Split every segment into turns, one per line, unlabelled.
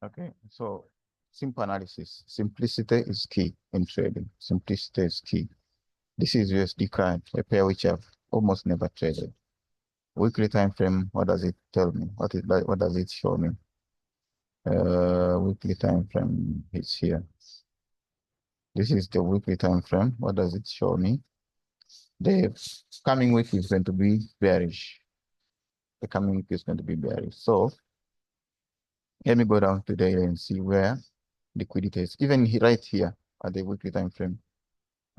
Okay, so simple analysis. Simplicity is key in trading. Simplicity is key. This is USD CAD, a pair which I've almost never traded. Weekly time frame, what does it tell me? What does it show me? Weekly time frame is here. This is the weekly time frame. What does it show me? The coming week is going to be bearish. The coming week is going to be bearish. So let me go down to there and see where liquidity is. Even right here at the weekly time frame,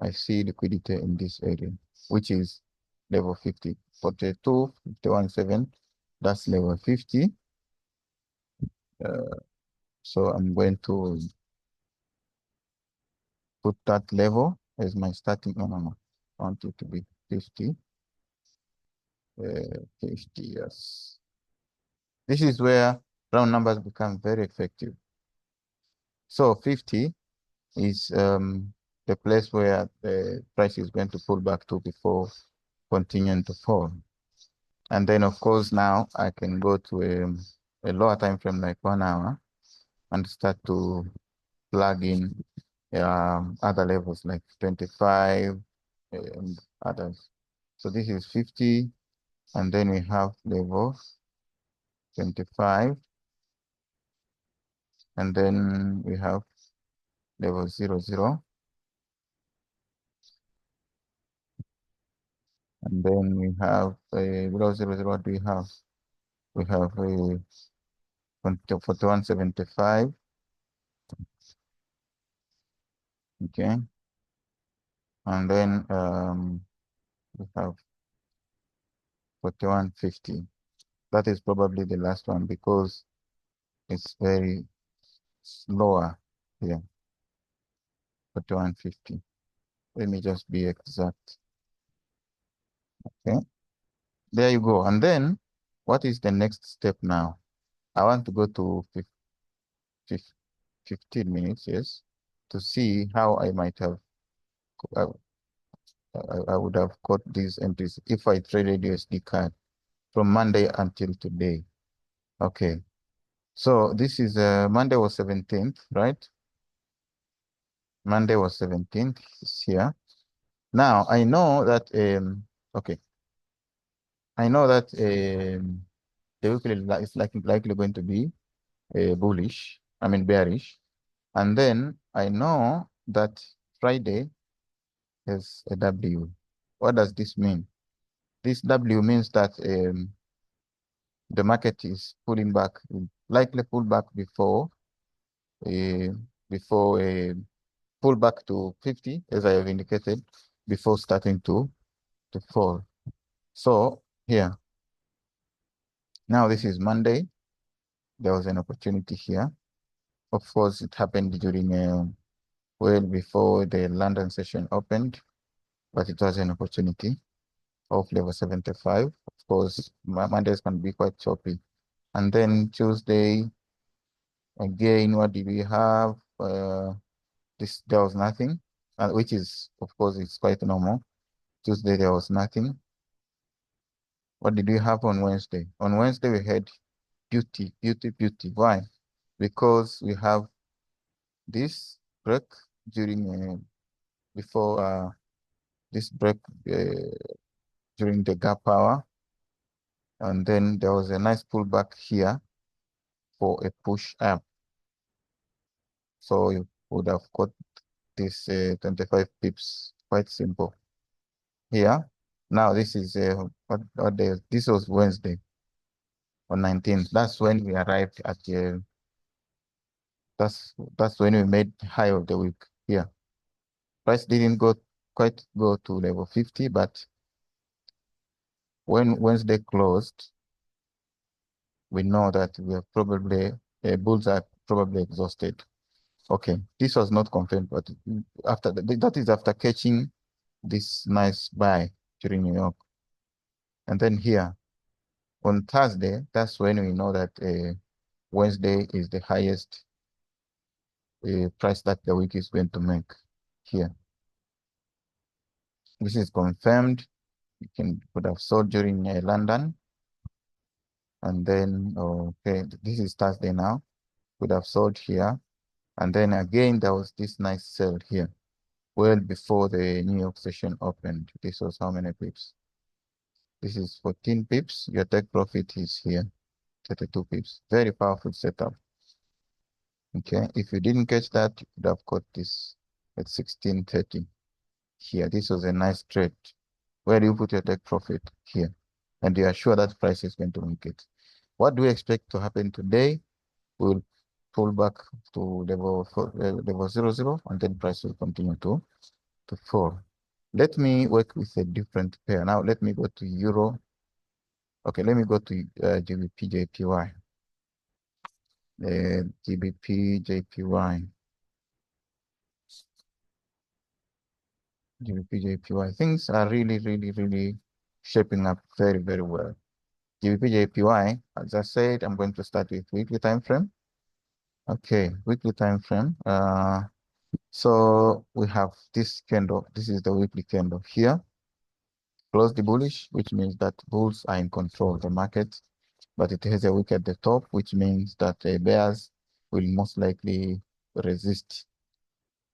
I see liquidity in this area, which is level 50. 42, 51.7, that's level 50. So I'm going to put that level as my starting. No. I want it to be 50. 50, yes. This is where round numbers become very effective. So 50 is the place where the price is going to pull back to before continuing to fall. And then, of course, now I can go to a lower time frame like 1 hour and start to plug in other levels like 25 and others. So this is 50, and then we have level 25, and then we have level 00, and then we have below 00, what do we have? We have a 41.75, okay, and then we have 41.50. That is probably the last one because it's very slower here. 41.50. Let me just be exact. Okay, there you go. And then what is the next step now? I want to go to 15 minutes, yes, to see how I might have, I, I would have caught these entries if I traded USD CAD from Monday until today. Okay, so this is Monday was 17th, right? Monday was 17th, it's here. Now I know that, okay, I know that the weekly is likely going to be bullish, I mean bearish. And then I know that Friday is a W. What does this mean? This W means that the market is pulling back, likely pull back uh, before a pull back to 50, as I have indicated, before starting to fall. So here, now this is Monday. There was an opportunity here. Of course, it happened during well before the London session opened, but it was an opportunity of level 75. Of course, Mondays can be quite choppy. And then Tuesday, again, what did we have? There was nothing, which is, of course, it's quite normal. Tuesday, there was nothing. What did we have on Wednesday? On Wednesday, we had beauty. Why? Because we have this break during, before this break during the gap hour. And then there was a nice pullback here for a push up. So you would have got this 25 pips, quite simple. Here, now this is what day? This was Wednesday on 19th. That's when we arrived at that's when we made high of the week here. Price didn't quite go to level 50, but when Wednesday closed, we know that we are probably bulls are probably exhausted. Okay, this was not confirmed, but after that is after catching this nice buy during New York. And then here on Thursday, that's when we know that Wednesday is the highest price that the week is going to make here. This is confirmed. You could have sold during London. And then, okay, this is Thursday now. could have sold here. And then again, there was this nice sell here, well before the New York session opened. This was how many pips? This is 14 pips. Your take profit is here, 32 pips. Very powerful setup. Okay, if you didn't catch that, you could have caught this at 16.30 here. This was a nice trade. Where do you put your take profit? Here. And you are sure that price is going to make it. What do we expect to happen today? We'll pull back to level 00, and then price will continue to fall. Let me work with a different pair. Now let me go to Euro. Okay, let me go to GBP JPY. GBP JPY. GBP JPY. Things are really shaping up very well. GBP JPY, as I said, I'm going to start with weekly time frame. Okay, weekly time frame. So we have this candle. This is the weekly candle here. Close the bullish, which means that bulls are in control of the market, but it has a wick at the top, which means that bears will most likely resist.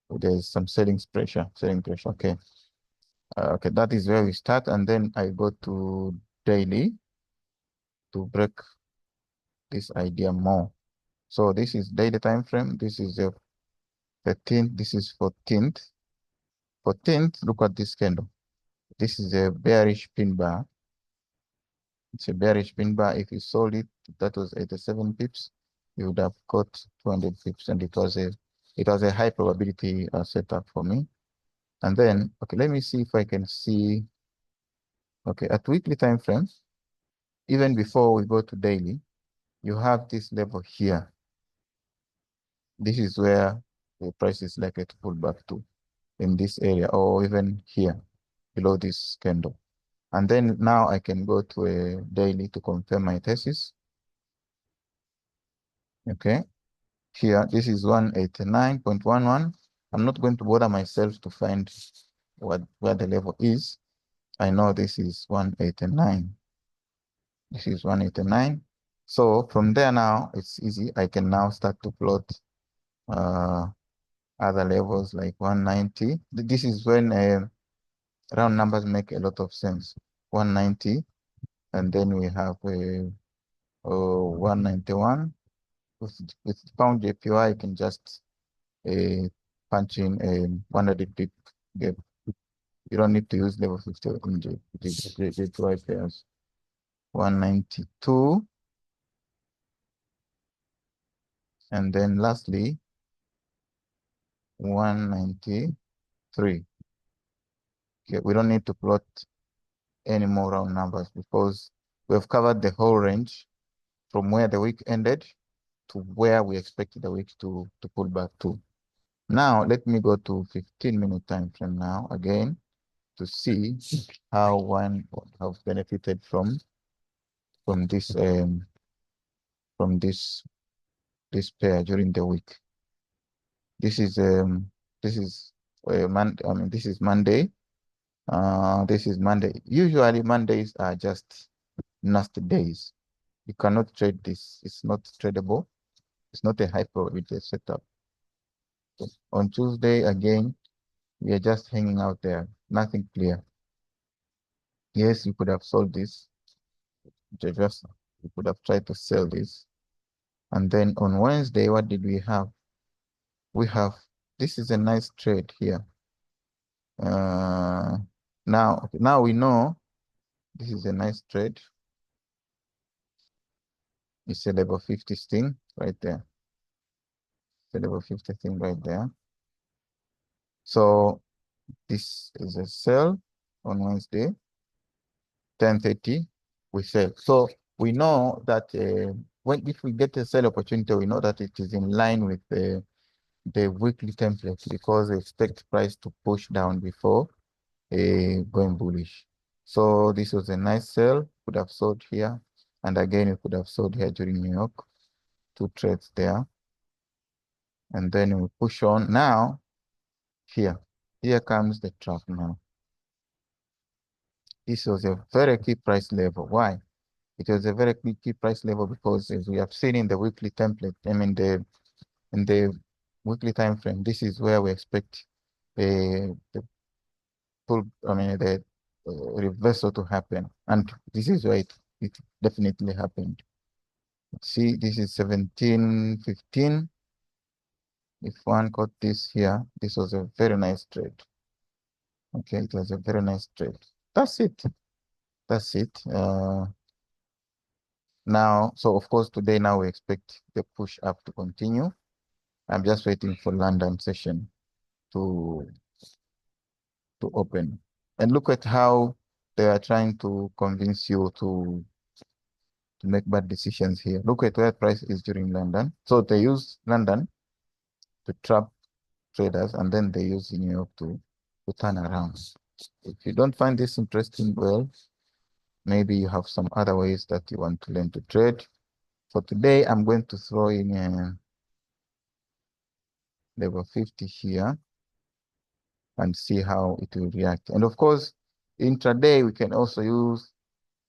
There's some selling pressure. Okay. Okay, that is where we start, and then I go to daily to break this idea more. So this is daily time frame. This is a 13th. This is 14th. 14th. Look at this candle. This is a bearish pin bar. It's a bearish pin bar. If you sold it, that was 87 pips. You would have got 200 pips, and it was a high probability setup for me. And then, okay, let me see if I can see. Okay, at weekly time frames, even before we go to daily, you have this level here. This is where the price is likely to pull back to, in this area, or even here below this candle. And then now I can go to a daily to confirm my thesis. Okay, here this is 189.11. I'm not going to bother myself to find where the level is. I know this is 189. This is 189. So from there now, it's easy. I can now start to plot other levels like 190. This is when round numbers make a lot of sense. 190, and then we have 191. With pound JPY, you can just punch in a 100 pip gap. You don't need to use level 50 in JPY pairs. 192. And then lastly, 193. Okay, we don't need to plot any more round numbers because we've covered the whole range from where the week ended to where we expected the week to pull back to. Now, let me go to 15-minute time frame now again to see how one have benefited from this pair during the week. This is this is this is Monday. This is Monday. Usually Mondays are just nasty days. You cannot trade this. It's not tradable. It's not a high probability setup. So on Tuesday again, we are just hanging out there. Nothing clear. Yes, you could have sold this. You could have tried to sell this. And then on Wednesday, what did we have? We have, this is a nice trade here. Now we know this is a nice trade. It's a level 50 thing right there. It's a level 50 thing right there. So this is a sell on Wednesday, 10:30, we sell. So we know that if we get a sell opportunity, we know that it is in line with the weekly template because we expect price to push down before going bullish. So this was a nice sell. Could have sold here, and again we could have sold here during New York. 2 trades there, and then we push on. Now here comes the trap. Now this was a very key price level. Why? It was a very key price level because as we have seen in the weekly template, I mean the in the weekly time frame, this is where we expect the the reversal to happen. And this is where it definitely happened. See, this is 17.15. If one got this here, this was a very nice trade. Okay, it was a very nice trade. That's it. That's it. Now, so of course, today now we expect the push up to continue. I'm just waiting for London session to open. And look at how they are trying to convince you to make bad decisions here. Look at where price is during London. So they use London to trap traders, and then they use New York to turn around. If you don't find this interesting, well, maybe you have some other ways that you want to learn to trade. For today, I'm going to throw in level 50 here and see how it will react. And of course, intraday, we can also use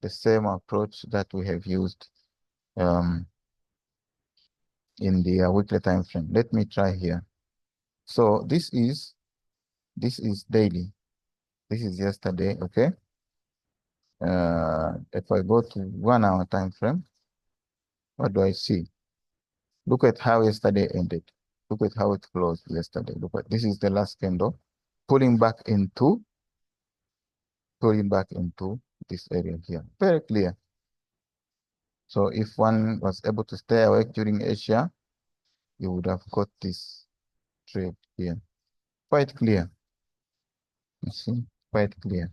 the same approach that we have used in the weekly time frame. Let me try here. So this is daily. This is yesterday, okay? If I go to 1 hour time frame, what do I see? Look at how yesterday ended. Look at how it closed yesterday. Look at this is the last candle, pulling back into this area here. Very clear. So if one was able to stay awake during Asia, you would have got this trade here. Quite clear. You see, quite clear.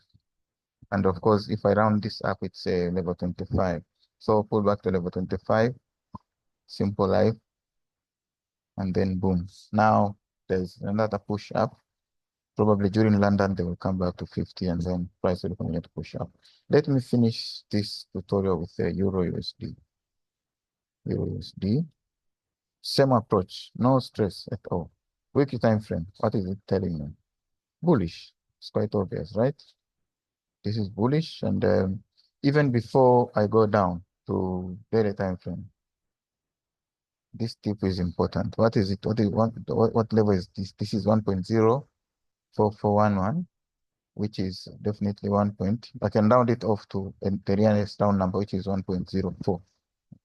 And of course, if I round this up, it's a level 25. So pull back to level 25, simple life, and then boom. Now there's another push up. Probably during London, they will come back to 50 and then price will continue to push up. Let me finish this tutorial with the Euro USD. Euro USD. Same approach, no stress at all. Weekly time frame, what is it telling me? Bullish. It's quite obvious, right? This is bullish, and even before I go down to daily time frame, this tip is important. What is it? What level is this? This is 1.04411, which is definitely 1 point. I can round it off to the nearest round number, which is 1.04.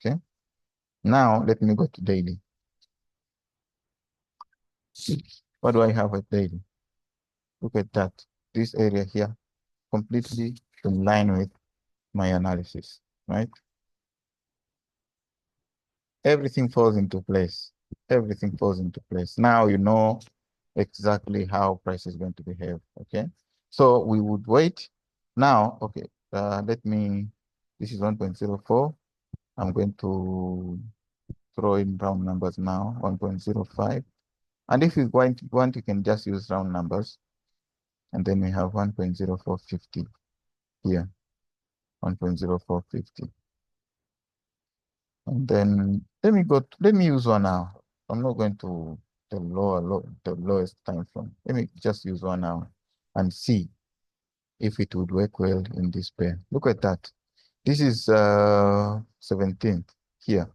Okay. Now let me go to daily. What do I have at daily? Look at that. This area here, completely in line with my analysis, right? Everything falls into place. Everything falls into place. Now you know exactly how price is going to behave, okay? So we would wait. Now, okay, this is 1.04. I'm going to throw in round numbers now, 1.05. And if you want, you can just use round numbers. And then we have 1.0450 here, 1.0450. And then let me use 1 hour. I'm not going to the lowest time frame. Let me just use 1 hour and see if it would work well in this pair. Look at that. This is 17th here.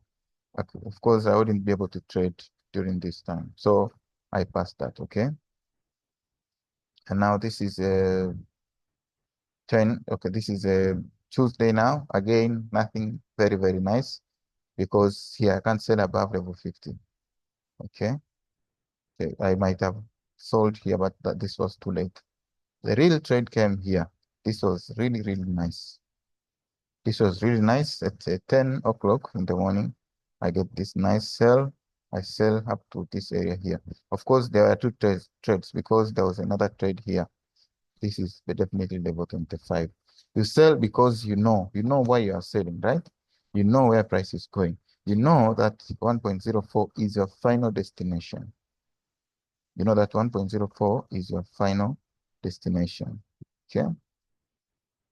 Of course, I wouldn't be able to trade during this time. So I passed that, okay? And now this is a 10. Okay, this is a Tuesday now. Again, nothing very, very nice because here I can't sell above level 50. Okay. Okay, I might have sold here, but this was too late. The real trade came here. This was really, really nice. This was really nice at 10 o'clock in the morning. I get this nice sell. I sell up to this area here. Of course, there are two trades because there was another trade here. This is definitely level 25. You sell because you know why you are selling, right? You know where price is going. You know that 1.04 is your final destination. You know that 1.04 is your final destination. Okay.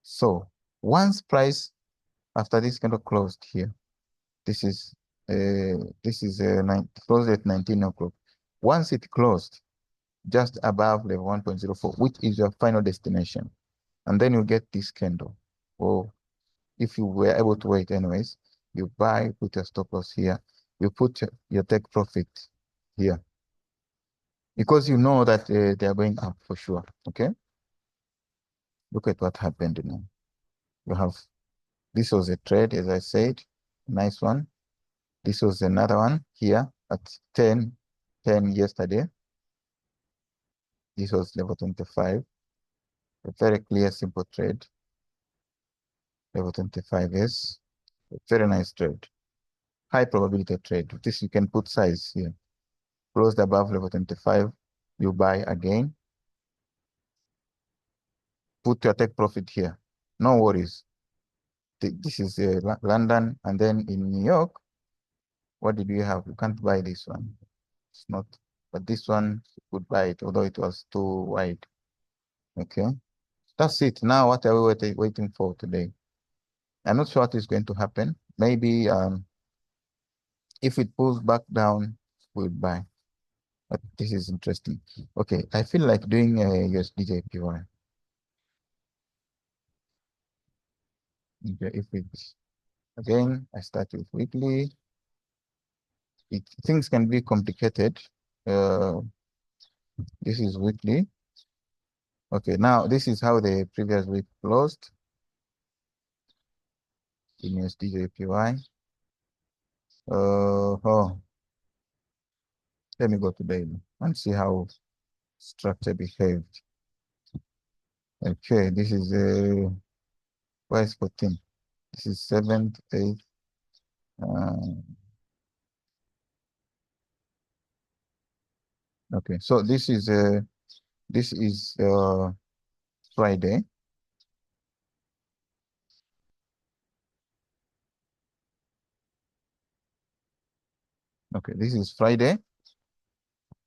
So once price after this kind of closed here, this is closed at 19 o'clock. Once it closed just above level 1.04, which is your final destination, and then you get this candle. Or if you were able to wait anyways, you buy, put your stop loss here, you put your take profit here because you know that they are going up for sure. Okay, look at what happened now. You have this was a trade, as I said, nice one. This was another one here at 10 yesterday. This was level 25. A very clear, simple trade. Level 25 is a very nice trade. High probability trade. This you can put size here. Closed above level 25, you buy again. Put your take profit here. No worries. This is London, and then in New York, what did we have? You can't buy this one. It's not, but this one you could buy it, although it was too wide. Okay, that's it. Now, what are we waiting for today? I'm not sure what is going to happen. Maybe if it pulls back down, we'll buy. But this is interesting. Okay, I feel like doing a USDJPY. Okay, if it's again, I start with weekly. Things can be complicated. Uh, this is weekly. Okay, now this is how the previous week closed in USDJPY. Oh, let me go to daily and see how structure behaved. Okay, this is why is 14? This is 7th, 8th. Okay, so this is Friday. Okay, this is Friday.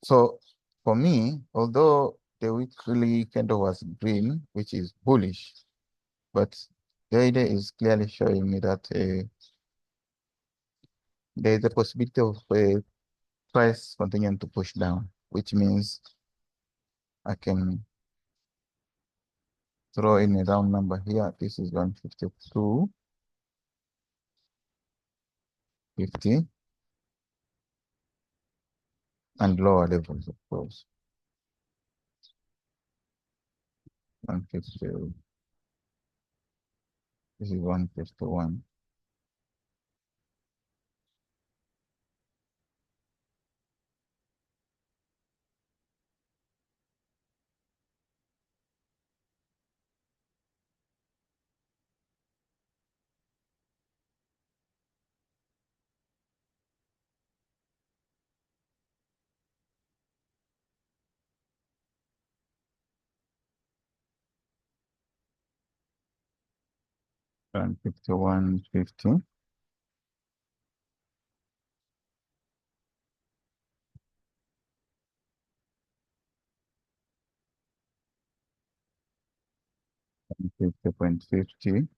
So for me, although the weekly candle was green, which is bullish, but the idea is clearly showing me that there is a possibility of price continuing to push down, which means I can throw in a round number here. This is 152.50 and lower levels, of course. 150. This is 151. And 51.50. And 50.50.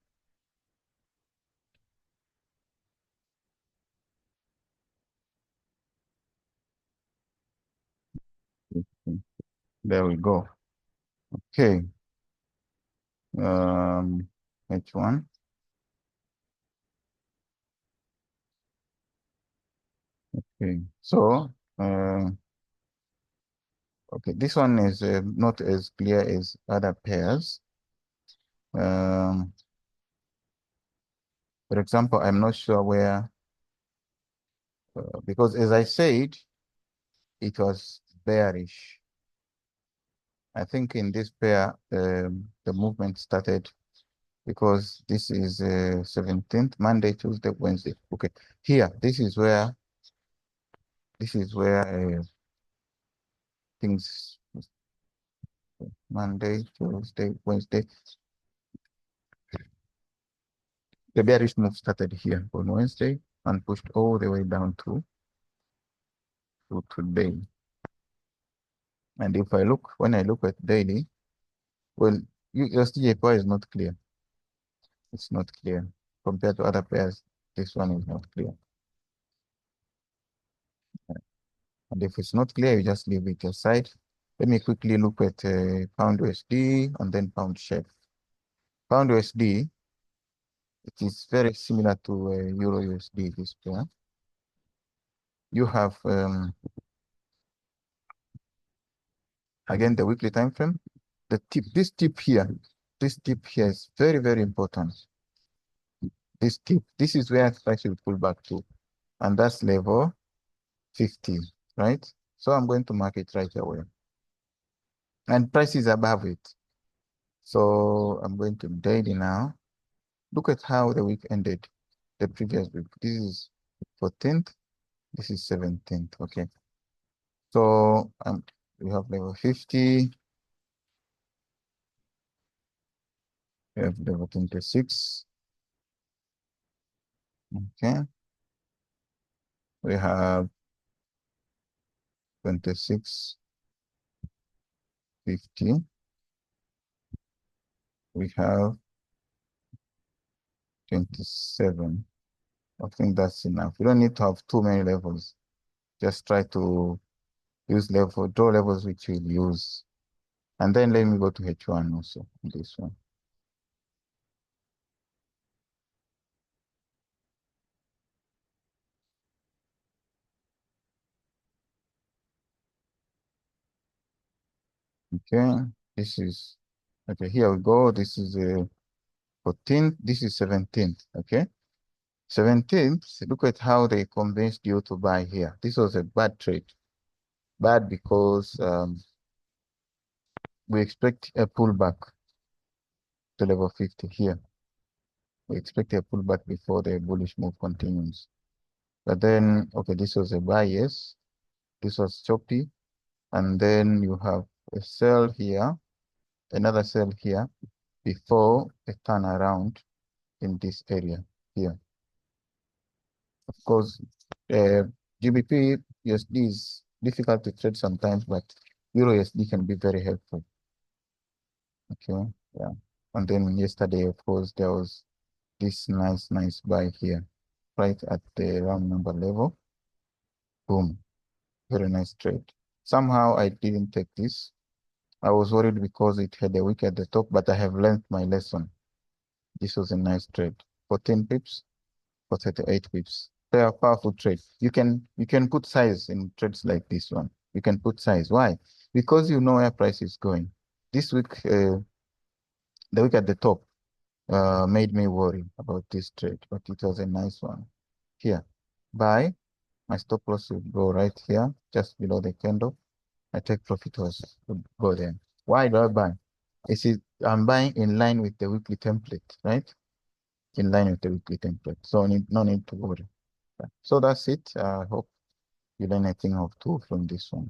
There we go. Okay. H1. Okay. So, okay, this one is not as clear as other pairs. Um, for example, I'm not sure where, because as I said, it was bearish. I think in this pair, the movement started because this is 17th, Monday, Tuesday, Wednesday. Okay, here, this is where things, Monday, Tuesday, Wednesday. The bearish move started here on Wednesday and pushed all the way down to today. And if I look, when I look at daily, well, USDJPY is not clear. It's not clear. Compared to other pairs, this one is not clear. And if it's not clear, you just leave it aside. Let me quickly look at pound USD and then pound share. Pound USD, it is very similar to Euro USD, this pair. You have Again, the weekly time frame. This tip here is very, very important. This is where price will pull back to, and that's level 50, right? So I'm going to mark it right away. And price is above it. So I'm going to daily now. Look at how the week ended, the previous week. This is 14th, this is 17th, okay. So we have level 50, we have level 26, okay. We have 26, 50. We have 27. I think that's enough. We don't need to have too many levels. Just try to draw levels which you'll use. And then let me go to H1 also, this one. Okay, okay, here we go. This is a 14th, this is 17th, okay? 17th, look at how they convinced you to buy here. This was a bad trade. Bad because we expect a pullback to level 50 here. We expect a pullback before the bullish move continues. But then, okay, this was a buy, yes. This was choppy. And then you have a sell here, another sell here, before a turnaround in this area here. Of course, GBP USD is difficult to trade sometimes, but Euro USD can be very helpful. Okay, yeah. And then yesterday, of course, there was this nice buy here, right at the round number level. Boom, very nice trade. Somehow I didn't take this. I was worried because it had a wick at the top, but I have learned my lesson. This was a nice trade. 14 pips for 38 pips. They are powerful trades. You can put size in trades like this one. You can put size. Why? Because you know where price is going. This week, the week at the top made me worry about this trade, but it was a nice one. Here, buy. My stop loss will go right here, just below the candle. I take profit was would go there. Why do I buy? I'm buying in line with the weekly template, right? In line with the weekly template. So no need to worry. So that's it. I hope you learn a thing or two from this one.